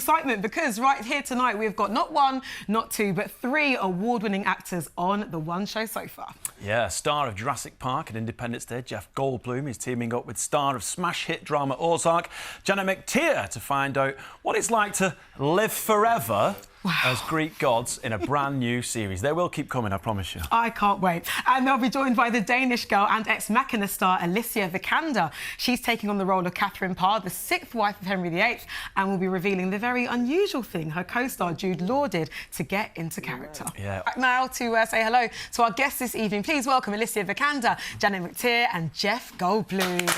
excitement because right here tonight we've got not one, not two, but three award-winning actors on the one show so far. Yeah, star of Jurassic Park and Independence Day, Jeff Goldblum is teaming up with star of smash hit drama Ozark, Janet McTeer, to find out what it's like to live forever as Greek gods in a brand new series. They will keep coming, I promise you. I can't wait. And they'll be joined by the Danish girl and ex-Machina star Alicia Vikander. She's taking on the role of Catherine Parr, the sixth wife of Henry VIII, and will be revealing the very unusual thing her co-star Jude Law did to get into character. Yeah. Now to say hello to our guests this evening. Please welcome Alicia Vikander, Janet McTeer and Jeff Goldblum.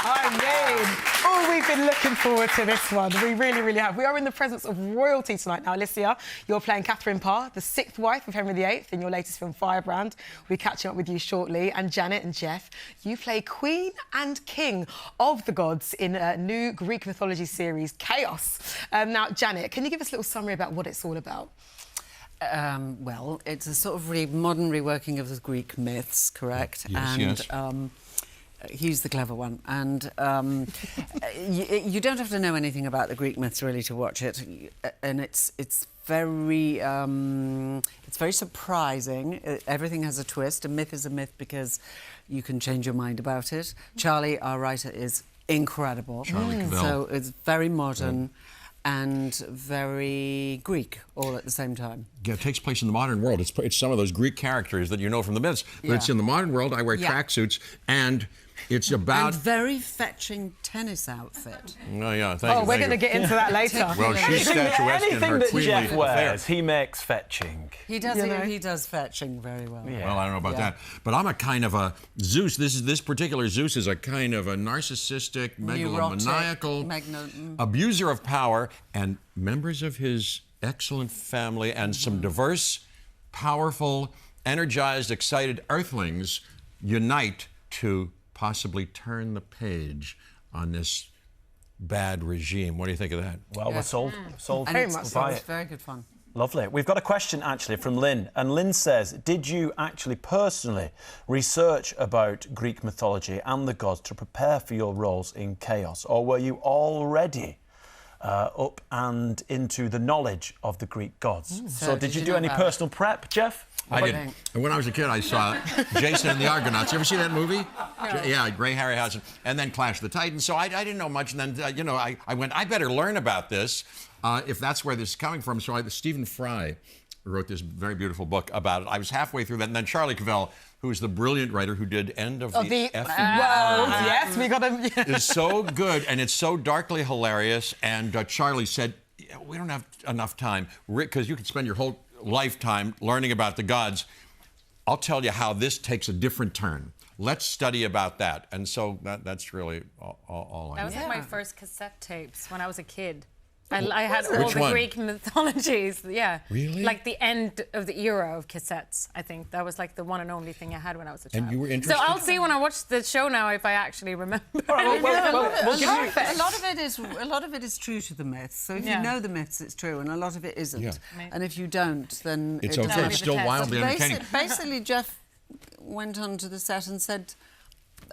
I mean, we've been looking forward to this one. We really, really have. We are in the presence of royalty tonight. Now, Alicia, you're playing Catherine Parr, the sixth wife of Henry VIII in your latest film, Firebrand. We'll be catching up with you shortly. And Janet and Jeff, you play Queen and King of the Gods in a new Greek mythology series, Kaos. Now, Janet, can you give us a little summary about what it's all about? Well, it's a sort of modern reworking of the Greek myths, correct? Yes. He's the clever one, and you don't have to know anything about the Greek myths really to watch it, and it's very surprising. Everything has a twist. A myth is a myth because you can change your mind about it. Charlie, our writer, is incredible. Charlie Cavell. So it's very modern. And very Greek, all at the same time. Yeah, it takes place in the modern world. It's some of those Greek characters that you know from the myths, but it's in the modern world. I wear tracksuits, and it's about... And very fetching tennis outfit. Oh, yeah, thank you. We're going to get into that later. Well, she's statuesque in her that queenly Jeff wears, affairs. he makes fetching. He does, he does fetching very well. Yeah. Well, I don't know about that. But I'm a kind of a Zeus. This particular Zeus is a kind of a narcissistic, megalomaniacal, abuser of power, and members of his excellent family and some diverse, powerful, energized, excited earthlings unite to possibly turn the page on this bad regime. What do you think of that? Well, we're sold. Sold. And it's very good fun. Lovely. We've got a question, actually, from Lynn. And Lynn says, did you actually personally research about Greek mythology and the gods to prepare for your roles in Kaos? Or were you already up and into the knowledge of the Greek gods? So did you do any personal prep, Jeff? I did. And when I was a kid, I saw Jason and the Argonauts. You ever see that movie? No. Yeah, Ray Harryhausen. And then Clash of the Titans. So I didn't know much. And then, I went, I better learn about this if that's where this is coming from. So Stephen Fry wrote this very beautiful book about it. I was halfway through that. And then Charlie Cavell, who's the brilliant writer who did End of the Effing World. Yes, we got him. It's so good, and it's so darkly hilarious. And Charlie said, we don't have enough time, because you could spend your whole lifetime learning about the gods. I'll tell you how this takes a different turn. Let's study about that. And so that's really all I know. That was like my first cassette tapes when I was a kid. I had all Which the one? Greek mythologies, yeah. Really? Like the end of the era of cassettes, I think. That was like the one and only thing I had when I was a child. And you were interested? So I'll see when I watch the show now if I actually remember. A lot of it is true to the myths. So if you know the myths, it's true, and a lot of it isn't. Yeah. And if you don't, then it's doesn't. okay. It's still wildly entertaining. Basically, Jeff went onto the set and said,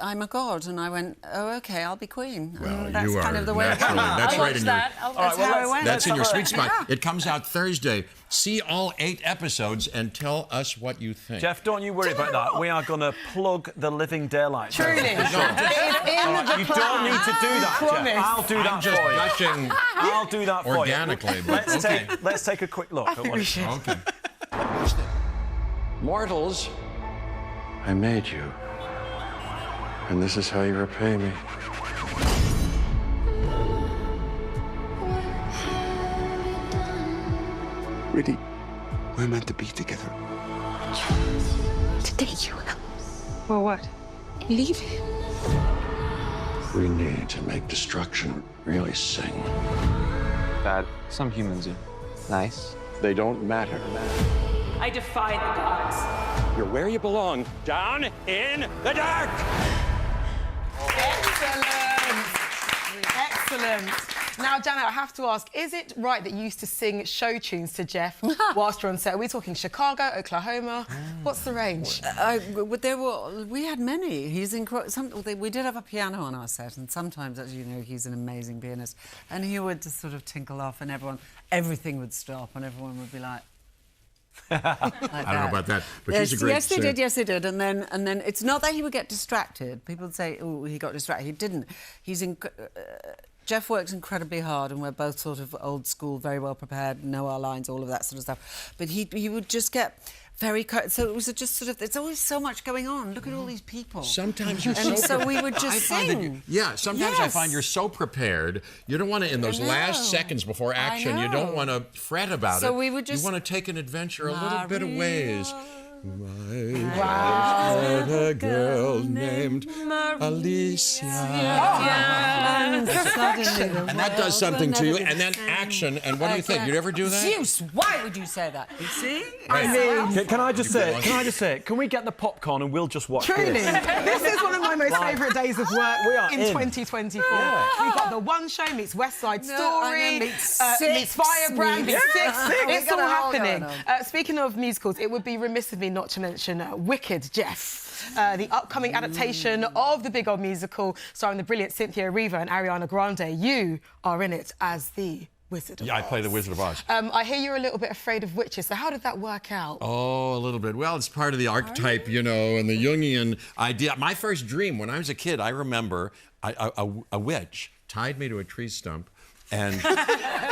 I'm a god, and I went, oh, okay, I'll be queen. Well, and that's you kind are of the way it naturally. went. That's right in your. That's how it went. That's in your sweet spot. Yeah. It comes out Thursday. See all 8 episodes and tell us what you think. Jeff, don't you worry about that. We are going to plug the living daylights. Truly. You don't need to do that, Jeff. I'll do that I'm just for you. gushing I'll do that for organically. you. But Let's take a quick look at what it's Okay. Mortals, I made you. And this is how you repay me. Really, we're meant to be together. Today you will. Well, what? Leave him. We need to make destruction really sing. Bad. Some humans are nice. They don't matter. I defy the gods. You're where you belong, down in the dark! Excellent. Excellent. Now, Janet, I have to ask, is it right that you used to sing show tunes to Jeff whilst you're on set? Are we talking Chicago, Oklahoma? What's the range? We had many. He's incredible. We did have a piano on our set, and sometimes, as you know, he's an amazing pianist. And he would just sort of tinkle off, and everything would stop, and everyone would be like... I don't know about that, but he's a great singer. Yes, they did. And then it's not that he would get distracted. People would say, oh, he got distracted. He didn't. Jeff works incredibly hard, and we're both sort of old school, very well prepared, know our lines, all of that sort of stuff. But he would just get very... So it was just sort of... There's always so much going on. Look at all these people. Sometimes you're and so we would just sing. Sometimes I find you're so prepared. You don't want to, in those last seconds before action, you don't want to fret about it. So we would just... You want to take an adventure a little bit of ways. A girl named Alicia. And that does something to you. And then action. And what do you think? You'd ever do that? Zeus, why would you say that? You see? I mean, can I just say, can we get the popcorn and we'll just watch Truly, this? this is one of my most favourite days of work in 2024. Yeah. We've got the One Show meets West Side Story, meets Firebrand, meets Six. It's all happening. On. Speaking of musicals, it would be remiss of me not to mention Wicked, Jeff. The upcoming adaptation of the big old musical starring the brilliant Cynthia Erivo and Ariana Grande. You are in it as the Wizard of Oz. I play the Wizard of Oz. I hear you're a little bit afraid of witches, so how did that work out? Oh, a little bit. Well, it's part of the archetype, you know, and the Jungian idea. My first dream when I was a kid, I remember a witch tied me to a tree stump. And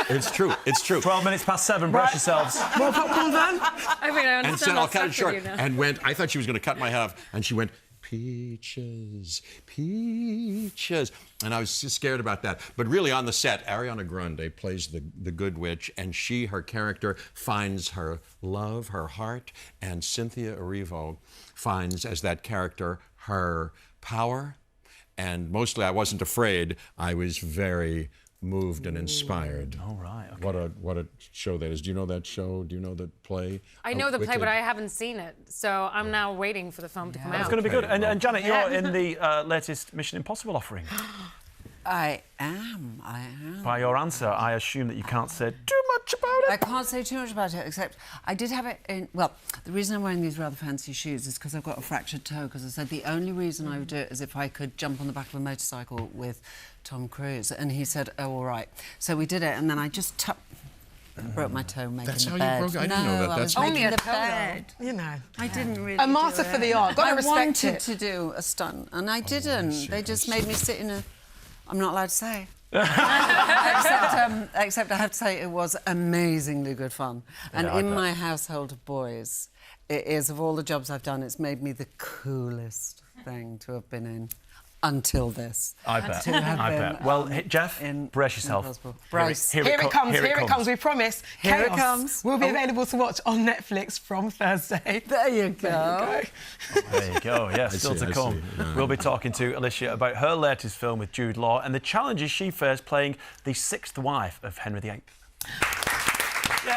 it's true. 12 minutes past 7, brush yourselves. More popcorn, Van? I mean, I understand. And said, I'll cut it short. You now. And I thought she was going to cut my head off. And she went, peaches, peaches. And I was just scared about that. But really, on the set, Ariana Grande plays the good witch, and her character, finds her love, her heart, and Cynthia Erivo finds, as that character, her power. And mostly, I wasn't afraid. I was very moved and inspired. All right. Okay. What a show that is. Do you know that show? Do you know that play? I know the play, but I haven't seen it, so I'm now waiting for the film to come out. It's going to be good. And Janet, you're in the latest Mission Impossible offering. I am. By your answer, I assume that you can't say too much about it. I can't say too much about it, except I did have it in... Well, the reason I'm wearing these rather fancy shoes is because I've got a fractured toe, because I said the only reason I would do it is if I could jump on the back of a motorcycle with Tom Cruise. And he said, oh, all right. So we did it, and then I just broke my toe making That's the how bed. you broke it? I didn't know that. I was That's making only a the toe, bed. You know. I didn't really A martyr for the art. Got to respect I wanted it. to do a stunt, and I didn't. They just made me sit in a... I'm not allowed to say. Except I have to say it was amazingly good fun. And in my household of boys, it is, of all the jobs I've done, it's made me the coolest thing to have been in until this. I bet. Well, Jeff, brace yourself. Brace. Here it comes, we promise. Here it Kaos comes. will be available to watch on Netflix from Thursday. There you go. There you go, yeah, still to come. We'll be talking to Alicia about her latest film with Jude Law and the challenges she faced playing the sixth wife of Henry VIII.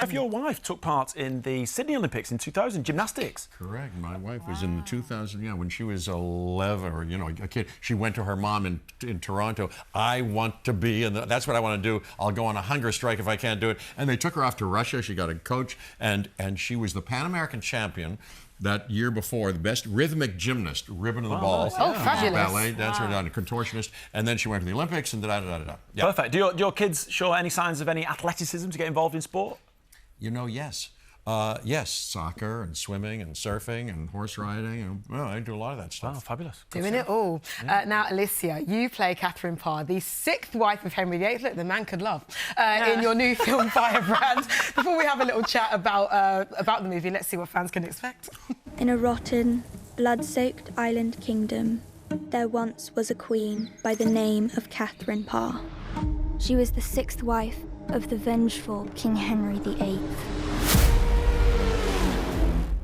If your wife took part in the Sydney Olympics in 2000, gymnastics. Correct. My wife was in the 2000, when she was 11 or, a kid. She went to her mom in Toronto. I want to be, and that's what I want to do. I'll go on a hunger strike if I can't do it. And they took her off to Russia. She got a coach, and she was the Pan American champion that year before, the best rhythmic gymnast, ribbon of the ball. Oh, fabulous. Ballet dancer, and a contortionist. And then she went to the Olympics and da-da-da-da-da. Yeah. Perfect. Do your kids show any signs of any athleticism to get involved in sport? Yes. Yes, soccer and swimming and surfing and horse riding. I do a lot of that stuff. Oh, fabulous. Doing it all. Now, Alicia, you play Catherine Parr, the sixth wife of Henry VIII. Look, the man could love. In your new film, Firebrand. Before we have a little chat about the movie, let's see what fans can expect. In a rotten, blood-soaked island kingdom, there once was a queen by the name of Catherine Parr. She was the sixth wife of the vengeful King Henry VIII.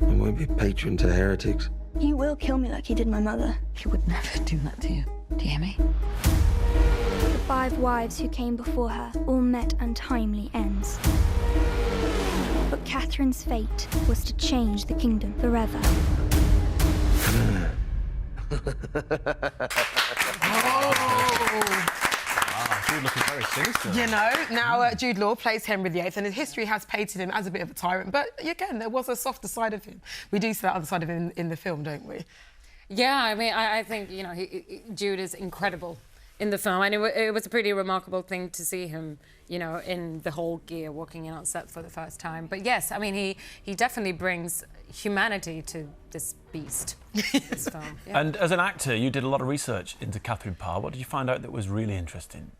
I won't be patron to heretics. He will kill me like he did my mother. He would never do that to you. Do you hear me? The 5 wives who came before her all met untimely ends. But Catherine's fate was to change the kingdom forever. Jude looking very sinister. You know, now Jude Law plays Henry VIII, and his history has painted him as a bit of a tyrant. But again, there was a softer side of him. We do see that other side of him in the film, don't we? Yeah, I mean, I think, you know, Jude is incredible in the film, and it was a pretty remarkable thing to see him, you know, in the whole gear, walking in on set for the first time. But yes, I mean, he definitely brings humanity to this beast, this film. Yeah. And as an actor, you did a lot of research into Catherine Parr. What did you find out that was really interesting?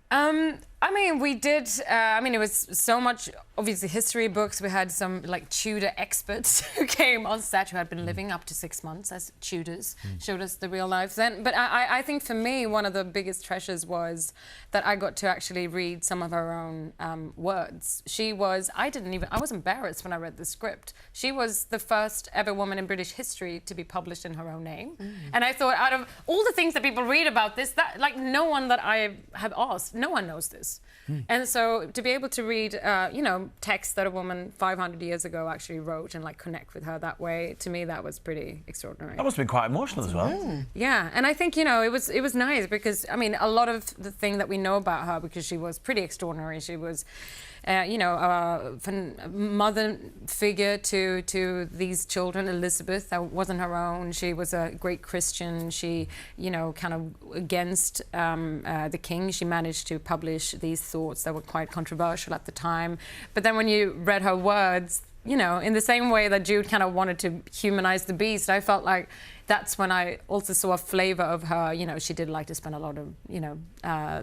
I mean, we did, I mean, it was so much, obviously, history books. We had some, like, Tudor experts who came on set who had been living up to 6 months as Tudors, showed us the real life then. But I think for me, one of the biggest treasures was that I got to actually read some of her own words. She was, I was embarrassed when I read the script. She was the first ever woman in British history to be published in her own name. And I thought, out of all the things that people read about this, that, like, no one that I have asked, no one knows this. And so to be able to read, you know, text that a woman 500 years ago actually wrote and, like, connect with her that way, to me, that was pretty extraordinary. That must have been quite emotional as well. Yeah, and I think, you know, it was nice because, I mean, a lot of the thing that we know about her, because she was pretty extraordinary. She was, you know, a mother figure to these children. Elizabeth, that wasn't her own. She was a great Christian. She, you know, kind of against the king. She managed to publish these thoughts that were quite controversial at the time. But then when you read her words, you know, in the same way that Jude kind of wanted to humanize the beast, I felt like that's when I also saw a flavor of her. You know, she did like to spend a lot of, you know,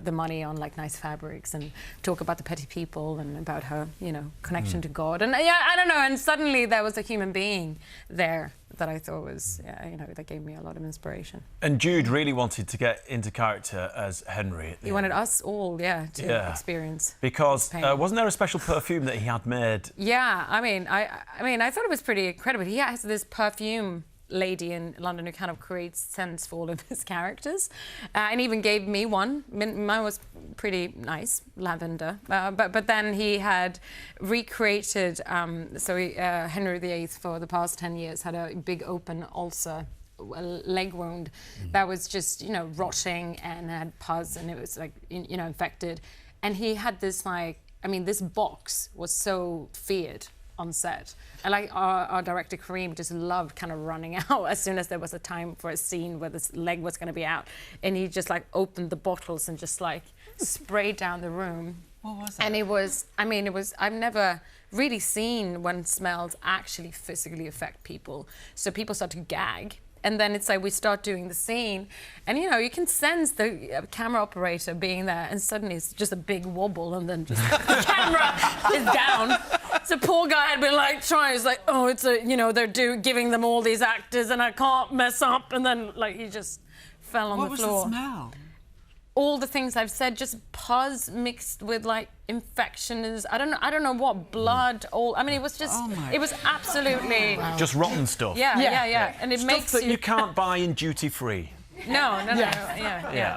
the money on, like, nice fabrics and talk about the petty people and about her, you know, connection to God. And yeah, I don't know. And suddenly there was a human being there that I thought was, you know, that gave me a lot of inspiration. And Jude really wanted to get into character as Henry. He wanted us all, to experience. Because wasn't there a special perfume that he had made? Yeah, I mean, I thought it was pretty incredible. He has this perfume lady in London who kind of creates scents for all of his characters, and even gave me one. Mine was pretty nice, lavender. But then he had recreated. Henry VIII for the past 10 years had a big open ulcer, a leg wound that was just, you know, rotting and had pus, and it was, like, you know, infected. And he had this, like, I mean, this box was so feared on set. And, like, our director Kareem just loved kind of running out as soon as there was a time for a scene where this leg was going to be out, and he just, like, opened the bottles and just, like, sprayed down the room. What was it? And it was, I mean, it was, I've never really seen when smells actually physically affect people. So people start to gag. And then it's like we start doing the scene, and, you know, you can sense the camera operator being there, and suddenly it's just a big wobble, and then just the camera is down. So poor guy had been, like, trying. He's like, oh, it's a, you know, they're giving them all these actors, and I can't mess up. And then, like, he just fell on the floor. What was the smell? All the things I've said, just pus mixed with, like, infections. I don't know what, blood. I mean, it was just, it was absolutely just rotten stuff. Yeah. And it stuff makes that you can't buy in duty free. No.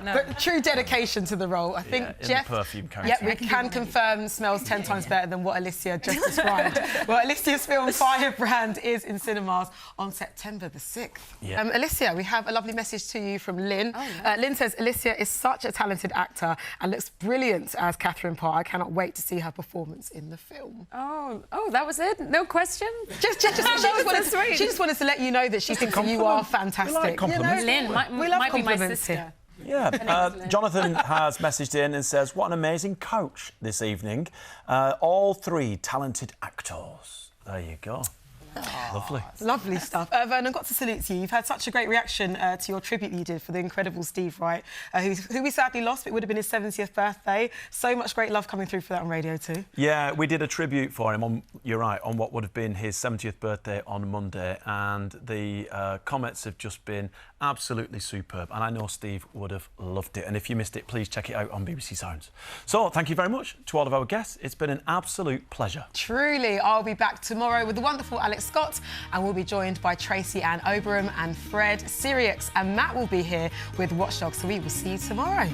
But true dedication to the role. I think Jeff. The perfume character. Yeah, we can confirm smells 10 times better than what Alicia just described. Well, Alicia's film Firebrand is in cinemas on September the 6th. Yeah. Alicia, we have a lovely message to you from Lynn. Oh, yeah. Lynn says Alicia is such a talented actor and looks brilliant as Catherine Parr. I cannot wait to see her performance in the film. Oh, that was it? No question? She just wanted to let you know that she thinks that you are fantastic. We like compliments. Lynn, might be my sister. Here. Yeah, Jonathan has messaged in and says, what an amazing coach this evening. All three talented actors. There you go. Lovely. Lovely stuff. Vernon, got to salute you. You've had such a great reaction to your tribute you did for the incredible Steve Wright, who we sadly lost, but it would have been his 70th birthday. So much great love coming through for that on radio too. Yeah, we did a tribute for him, you're right, on what would have been his 70th birthday on Monday, and the comments have just been absolutely superb, and I know Steve would have loved it. And if you missed it, please check it out on BBC Sounds. So, thank you very much to all of our guests. It's been an absolute pleasure. Truly. I'll be back tomorrow with the wonderful Alex Scott, and we'll be joined by Tracy Ann Oberam and Fred Sirius, and Matt will be here with Watchdog, so we will see you tomorrow.